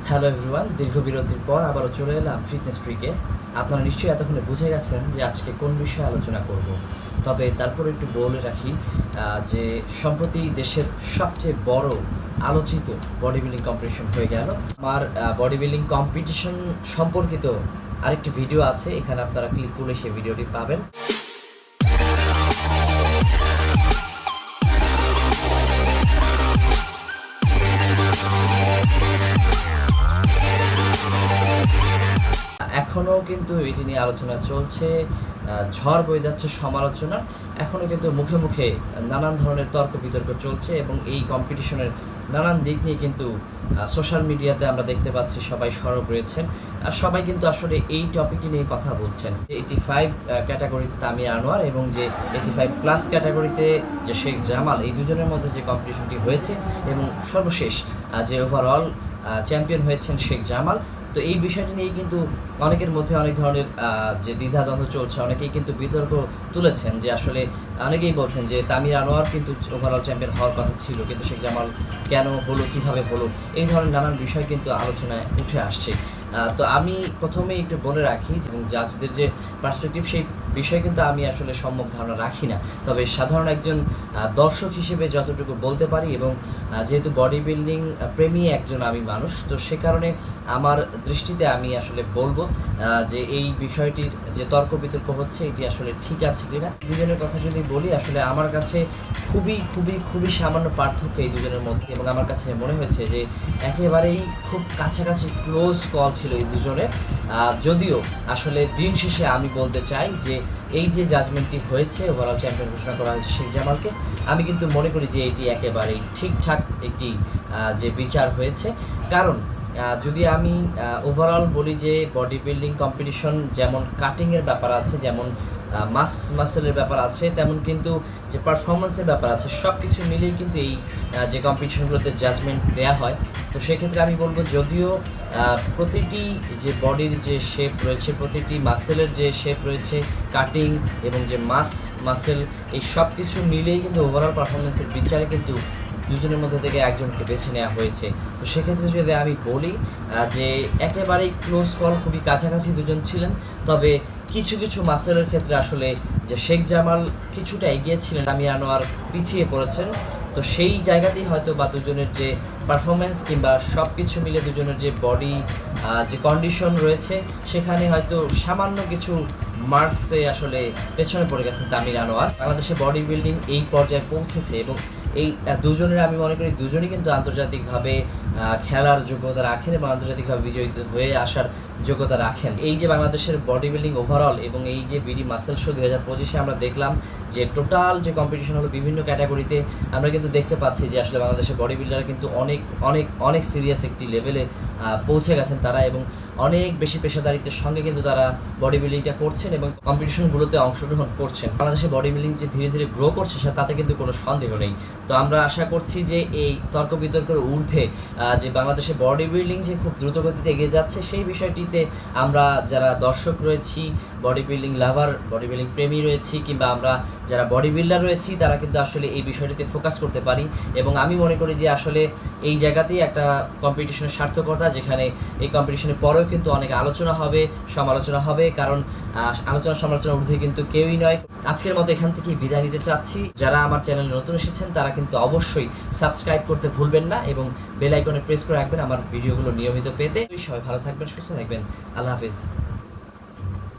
Hello everyone, দীর্ঘ বিরতির পর আবারও চলে এলাম ফিটনেস ফ্রিকে। আপনারা নিশ্চয়ই এতক্ষণে বুঝে গেছেন যে আজকে কোন বিষয়ে আলোচনা করব। তবে তারপর একটু বলে রাখি যে সম্প্রতি দেশের সবচেয়ে বড় আলোচিত বডি বিল্ডিং কম্পিটিশন হয়ে গেল। আমার বডি বিল্ডিং কম্পিটিশন সম্পর্কিত আরেকটি ভিডিও আছে, এখানে আপনারা ক্লিক করলে সেই ভিডিওটি পাবেন। এখনও কিন্তু এটি নিয়ে আলোচনা চলছে, ঝড় বয়ে যাচ্ছে সমালোচনা। এখনও কিন্তু মুখে মুখে নানান ধরনের তর্ক বিতর্ক চলছে এবং এই কম্পিটিশনের নানান দিক নিয়ে কিন্তু সোশ্যাল মিডিয়াতে আমরা দেখতে পাচ্ছি সবাই সরব রয়েছেন। আর সবাই কিন্তু আসলে এই টপিকটি নিয়ে কথা বলছেন। 85 ক্যাটাগরিতে তামির আনোয়ার এবং যে 85 প্লাস ক্যাটাগরিতে যে শেখ জামাল, এই দুজনের মধ্যে যে কম্পিটিশনটি হয়েছে এবং সর্বশেষ যে ওভারঅল চ্যাম্পিয়ন হয়েছেন শেখ জামাল। তো এই বিষয়টি নিয়ে কিন্তু অনেকের মধ্যে অনেক ধরনের যে দ্বিধাদ্বন্দ্ব চলছে, অনেকেই কিন্তু বিতর্ক তুলেছেন যে আসলে অনেকেই বলছেন যে তামির আনোয়ার কিন্তু ওভারঅল চ্যাম্পিয়ন হওয়ার কথা ছিল, কিন্তু শেখ জামাল কেন হলো, কীভাবে হলো, এই ধরনের নানান বিষয় কিন্তু আলোচনায় উঠে আসছে। তো আমি প্রথমেই একটু বলে রাখি এবং জাজদের যে পার্সপেক্টিভ সেই বিষয়ে কিন্তু আমি আসলে সম্যক ধারণা রাখি না। তবে সাধারণ একজন দর্শক হিসেবে যতটুকু বলতে পারি এবং যেহেতু বডি বিল্ডিং প্রেমী একজন আমি মানুষ, তো সে কারণে আমার দৃষ্টিতে আমি আসলে বলবো যে এই বিষয়টির যে তর্ক বিতর্ক হচ্ছে এটি আসলে ঠিক আছে কিনা। দুজনের কথা যদি বলি, আসলে আমার কাছে খুবই খুবই খুবই সামান্য পার্থক্য এই দুজনের মধ্যে এবং আমার কাছে মনে হয়েছে যে একেবারেই খুব কাছাকাছি ক্লোজ কল ছিল এই দুজনের। যদিও আসলে দিন শেষে আমি বলতে চাই যে এই যে জাজমেন্টটি হয়েছে, ওভারঅল চ্যাম্পিয়ন ঘোষণা করা হয়েছে শেখ জামালকে, আমি কিন্তু মনে করি যে এটি একেবারেই ঠিকঠাক একটি যে বিচার হয়েছে। কারণ যদি আমি ওভারঅল বলি যে বডি বিল্ডিং কম্পিটিশন যেমন কাটিংয়ের ব্যাপার আছে, যেমন মাসেলের ব্যাপার আছে, তেমন কিন্তু যে পারফরমেন্সের ব্যাপার আছে, সব কিছু মিলিয়ে কিন্তু এই যে কম্পিটিশনগুলোতে জাজমেন্ট দেওয়া হয়। তো সেক্ষেত্রে আমি বলবো যদিও প্রতিটি যে বডির যে শেপ রয়েছে, প্রতিটি মাসেলের যে শেপ রয়েছে, কাটিং এবং যে মাসেল, এই সব কিছু মিলিয়েই কিন্তু ওভারঅল পারফরমেন্সের বিচারে কিন্তু দুজনের মধ্যে থেকে একজনকে বেছে নেওয়া হয়েছে। তো সেক্ষেত্রে যদি আমি বলি যে একেবারেই ক্লোজ কল, খুবই কাছাকাছি দুজন ছিলেন। তবে কিছু কিছু মাসেলের ক্ষেত্রে আসলে যে শেখ জামাল কিছুটা এগিয়ে ছিলেন, তামির আনোয়ার পিছিয়ে পড়েছেন। তো সেই জায়গাতেই হয়তো বা দুজনের যে পারফরমেন্স কিংবা সব কিছু মিলে দুজনের যে বডি যে কন্ডিশন রয়েছে, সেখানে হয়তো সামান্য কিছু মার্কসে আসলে পেছনে পড়ে গেছেন তামির আনোয়ার। বাংলাদেশে বডি বিল্ডিং এই পর্যায়ে পৌঁছেছে এবং এই দুজনের আমি মনে করি দুজনই কিন্তু আন্তর্জাতিকভাবে খেলার যোগ্যতা রাখেন এবং আন্তর্জাতিকভাবে বিজয়ী হয়ে আসার যোগ্যতা রাখেন। এই যে বাংলাদেশের বডি বিল্ডিং ওভারঅল এবং এই যে বিডি মাসেল শো 2025-এ আমরা দেখলাম যে টোটাল যে কম্পিটিশন হলো বিভিন্ন ক্যাটাগরিতে, আমরা কিন্তু দেখতে পাচ্ছি যে আসলে বাংলাদেশের বডি বিল্ডাররা কিন্তু অনেক অনেক অনেক সিরিয়াস একটি লেভেলে পৌঁছে গেছেন তারা, এবং অনেক বেশি পেশাদারিত্বের সঙ্গে কিন্তু তারা বডি বিল্ডিংটা করছেন এবং কম্পিটিশনগুলোতে অংশগ্রহণ করছেন। বাংলাদেশের বডি বিল্ডিং যে ধীরে ধীরে গ্রো করছে তাতে কিন্তু কোনো সন্দেহ নেই। তো আমরা আশা করছি যে এই তর্ক বিতর্কের ঊর্ধ্বে যে বাংলাদেশের বডি বিল্ডিং যে খুব দ্রুতগতিতে এগিয়ে যাচ্ছে, সেই বিষয়টিতে আমরা যারা দর্শক রয়েছি, বডি বিল্ডিং লাভার, বডি বিল্ডিং প্রেমী রয়েছি, কিংবা আমরা যারা বডি বিল্ডার রয়েছি, তারা কিন্তু আসলে এই বিষয়টিতে ফোকাস করতে পারি। এবং আমি মনে করি যে আসলে এই জায়গাতেই একটা কম্পিটিশনের সার্থকতা, যেখানে এই কম্পিটিশনের পরেও কিন্তু অনেক আলোচনা হবে, সমালোচনা হবে, কারণ আলোচনা সমালোচনার ঊর্ধ্বে কিন্তু কেউই নয়। আজকের মতো এখান থেকে বিদায় নিতে চাচ্ছি। যারা আমার চ্যানেলে নতুন এসেছেন তারা কিন্তু অবশ্যই সাবস্ক্রাইব করতে ভুলবেন না এবং বেল আইকনে প্রেস করে রাখবেন আমার ভিডিওগুলো নিয়মিত পেতে। সবাই ভালো থাকবেন, সুস্থ থাকবেন। আল্লাহ হাফিজ।